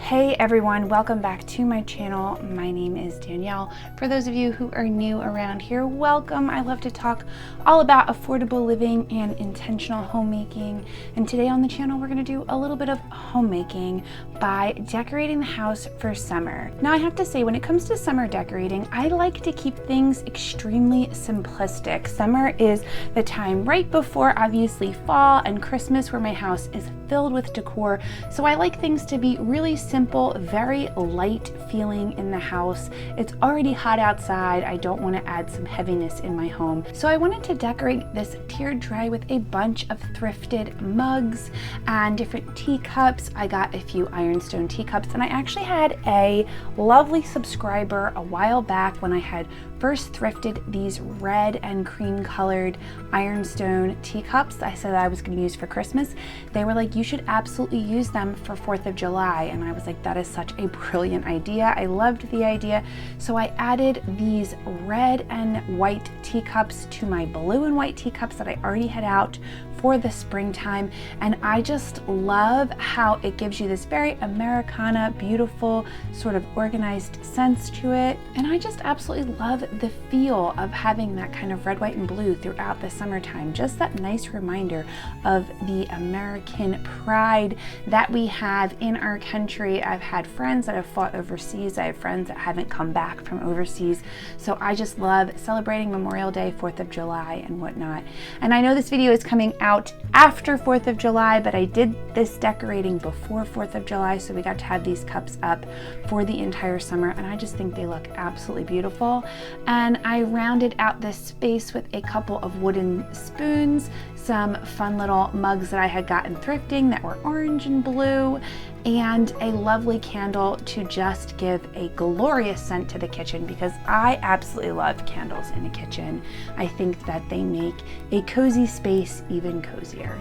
Hey everyone, welcome back to my channel. My name is Danielle. For those of you who are new around here, welcome. I love to talk all about affordable living and intentional homemaking. And today on the channel, we're gonna do a little bit of homemaking by decorating the house for summer. Now I have to say, when it comes to summer decorating, I like to keep things extremely simplistic. Summer is the time right before obviously fall and Christmas where my house is filled with decor. So I like things to be really simple, very light feeling in the house. It's already hot outside. I don't want to add some heaviness in my home. So I wanted to decorate this tiered tray with a bunch of thrifted mugs and different teacups. I got a few ironstone teacups, and I actually had a lovely subscriber a while back when I had first thrifted these red and cream colored ironstone teacups I said I was going to use for Christmas. They were like, you should absolutely use them for 4th of July. And I was like, that is such a brilliant idea. I loved the idea. So I added these red and white teacups to my blue and white teacups that I already had out for the springtime. And I just love how it gives you this very Americana, beautiful, sort of organized sense to it. And I just absolutely love the feel of having that kind of red, white, and blue throughout the summertime. Just that nice reminder of the American pride that we have in our country. I've had friends that have fought overseas. I have friends that haven't come back from overseas. So I just love celebrating Memorial Day, 4th of July, and whatnot. And I know this video is coming out after 4th of July, but I did this decorating before 4th of July, so we got to have these cups up for the entire summer, and I just think they look absolutely beautiful. And I rounded out this space with a couple of wooden spoons, some fun little mugs that I had gotten thrifting that were orange and blue, and a lovely candle to just give a glorious scent to the kitchen, because I absolutely love candles in a kitchen. I think that they make a cozy space even cozier.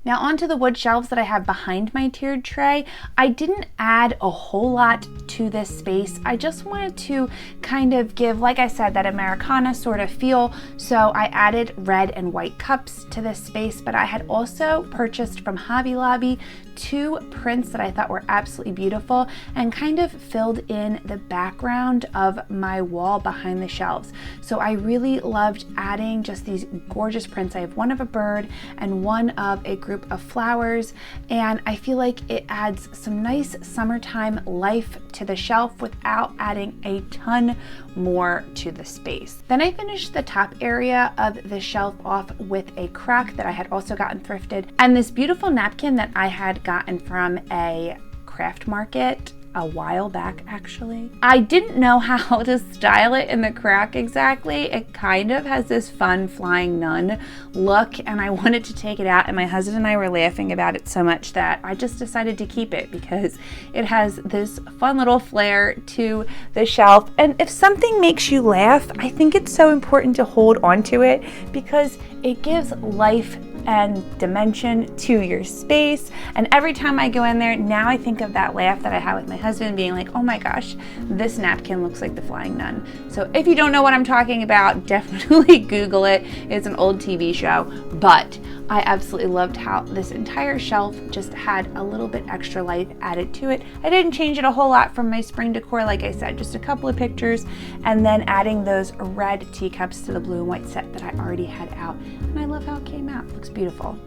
Now onto the wood shelves that I have behind my tiered tray. I didn't add a whole lot to this space. I just wanted to kind of give, like I said, that Americana sort of feel. So I added red and white cups to this space, but I had also purchased from Hobby Lobby 2 prints that I thought were absolutely beautiful and kind of filled in the background of my wall behind the shelves. So I really loved adding just these gorgeous prints. I have one of a bird and one of a group of flowers, and I feel like it adds some nice summertime life to the shelf without adding a ton more to the space. Then I finished the top area of the shelf off with a crack that I had also gotten thrifted, and this beautiful napkin that I had gotten from a craft market a while back actually. I didn't know how to style it in the crack exactly. It kind of has this fun flying nun look, and I wanted to take it out, and my husband and I were laughing about it so much that I just decided to keep it because it has this fun little flair to the shelf. And if something makes you laugh, I think it's so important to hold on to it because it gives life and dimension to your space. And every time I go in there, now I think of that laugh that I had with my husband being like, oh my gosh, this napkin looks like the Flying Nun. So if you don't know what I'm talking about, definitely Google it. It's an old TV show, but I absolutely loved how this entire shelf just had a little bit extra life added to it. I didn't change it a whole lot from my spring decor, like I said, just a couple of pictures, and then adding those red teacups to the blue and white set that I already had out. And I love how it came out. It looks beautiful.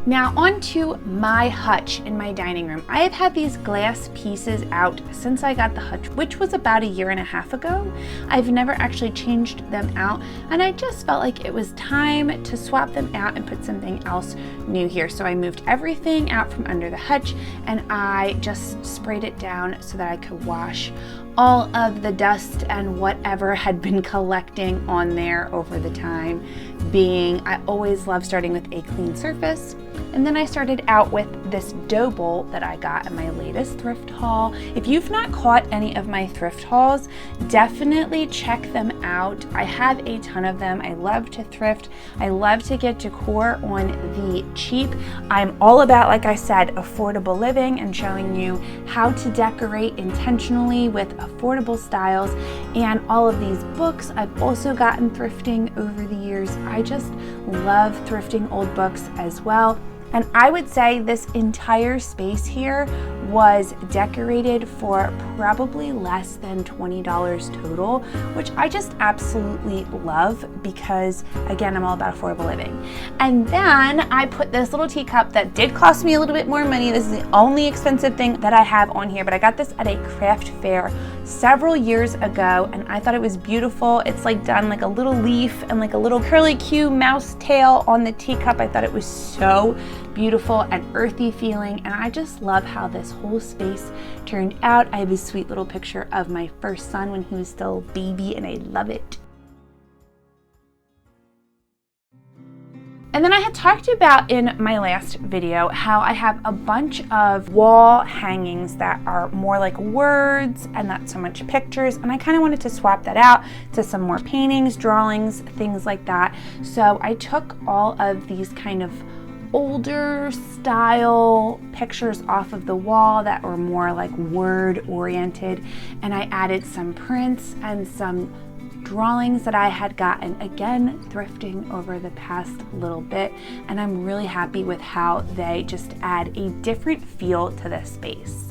Now onto my hutch in my dining room. I have had these glass pieces out since I got the hutch, which was about 1.5 years ago. I've never actually changed them out, and I just felt like it was time to swap them out and put something else new here. So I moved everything out from under the hutch, and I just sprayed it down so that I could wash all of the dust and whatever had been collecting on there over the time being. I always love starting with a clean surface And then I started out with this dough bowl that I got in my latest thrift haul. If you've not caught any of my thrift hauls, definitely check them out. I have a ton of them. I love to thrift. I love to get decor on the cheap. I'm all about, like I said, affordable living and showing you how to decorate intentionally with affordable styles. And all of these books I've also gotten thrifting over the years. I just love thrifting old books as well. And I would say this entire space here was decorated for probably less than $20 total, which I just absolutely love because, again, I'm all about affordable living. And then I put this little teacup that did cost me a little bit more money. This is the only expensive thing that I have on here, but I got this at a craft fair several years ago, and I thought it was beautiful. It's like done like a little leaf and like a little curly Q mouse tail on the teacup. I thought it was so beautiful and earthy feeling, and I just love how this whole space turned out. I have a sweet little picture of my first son when he was still a baby, and I love it. And then I had talked about in my last video how I have a bunch of wall hangings that are more like words and not so much pictures, and I kind of wanted to swap that out to some more paintings, drawings, things like that. So I took all of these kind of older style pictures off of the wall that were more like word oriented, and I added some prints and some drawings that I had gotten, again, thrifting over the past little bit, and I'm really happy with how they just add a different feel to this space.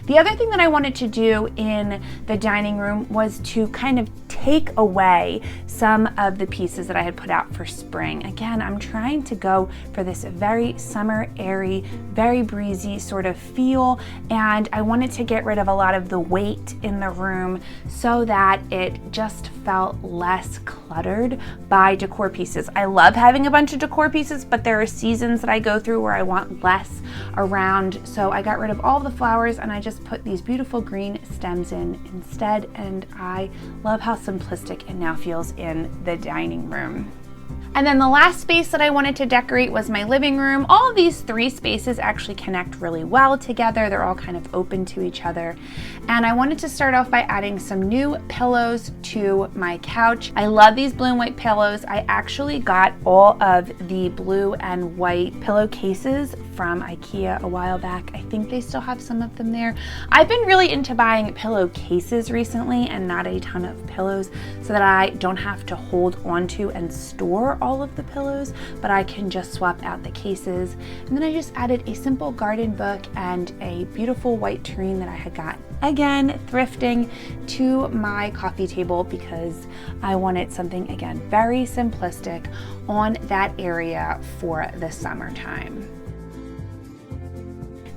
The other thing that I wanted to do in the dining room was to kind of take away some of the pieces that I had put out for spring. Again, I'm trying to go for this very summer, airy, very breezy sort of feel, and I wanted to get rid of a lot of the weight in the room so that it just felt less cluttered by decor pieces. I love having a bunch of decor pieces, but there are seasons that I go through where I want less around, so I got rid of all the flowers and I just put these beautiful green stems in instead, and I love how simplistic it now feels in the dining room. And then the last space that I wanted to decorate was my living room. All of these three spaces actually connect really well together. They're all kind of open to each other. And I wanted to start off by adding some new pillows to my couch. I love these blue and white pillows. I actually got all of the blue and white pillowcases from IKEA a while back. I think they still have some of them there. I've been really into buying pillowcases recently and not a ton of pillows so that I don't have to hold onto and store all of the pillows, but I can just swap out the cases. And then I just added a simple garden book and a beautiful white tureen that I had got, again, thrifting, to my coffee table because I wanted something, again, very simplistic on that area for the summertime.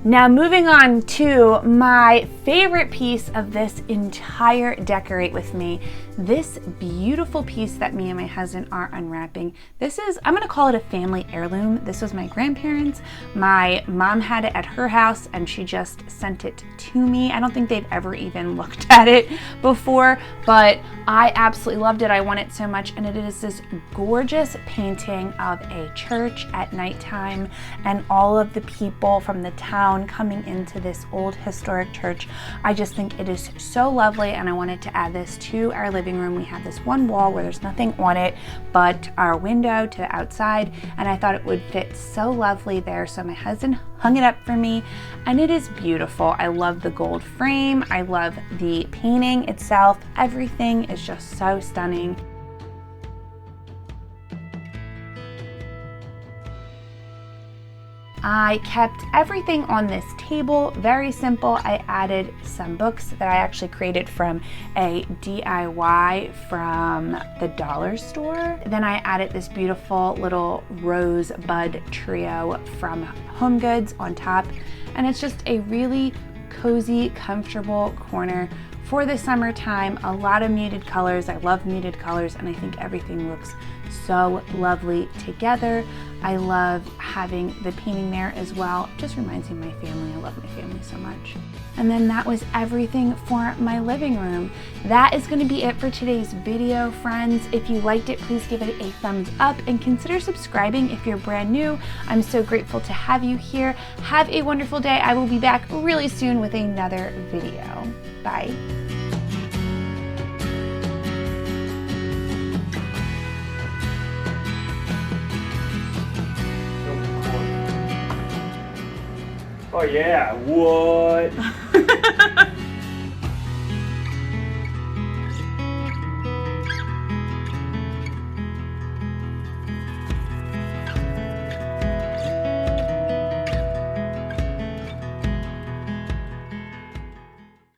Now moving on to my favorite piece of this entire decorate with me, this beautiful piece that me and my husband are unwrapping. This is, I'm gonna call it a family heirloom. This was my grandparents. My mom had it at her house and she just sent it to me. I don't think they've ever even looked at it before, but I absolutely loved it. I want it so much, and it is this gorgeous painting of a church at nighttime and all of the people from the town coming into this old historic church. I just think it is so lovely, and I wanted to add this to our living room. We have this one wall where there's nothing on it but our window to the outside, and I thought it would fit so lovely there, so my husband hung it up for me, and it is beautiful. I love the gold frame. I love the painting itself. Everything is just so stunning. I kept everything on this table very simple. I added some books that I actually created from a DIY from the dollar store. Then I added this beautiful little rosebud trio from Home Goods on top. And it's just a really cozy, comfortable corner for the summertime. A lot of muted colors. I love muted colors, and I think everything looks so lovely together. I love having the painting there as well. Just reminds me of my family. I love my family so much. And then that was everything for my living room. That is going to be it for today's video, friends. If you liked it, please give it a thumbs up and consider subscribing if you're brand new. I'm so grateful to have you here. Have a wonderful day. I will be back really soon with another video. Bye. Oh yeah, what?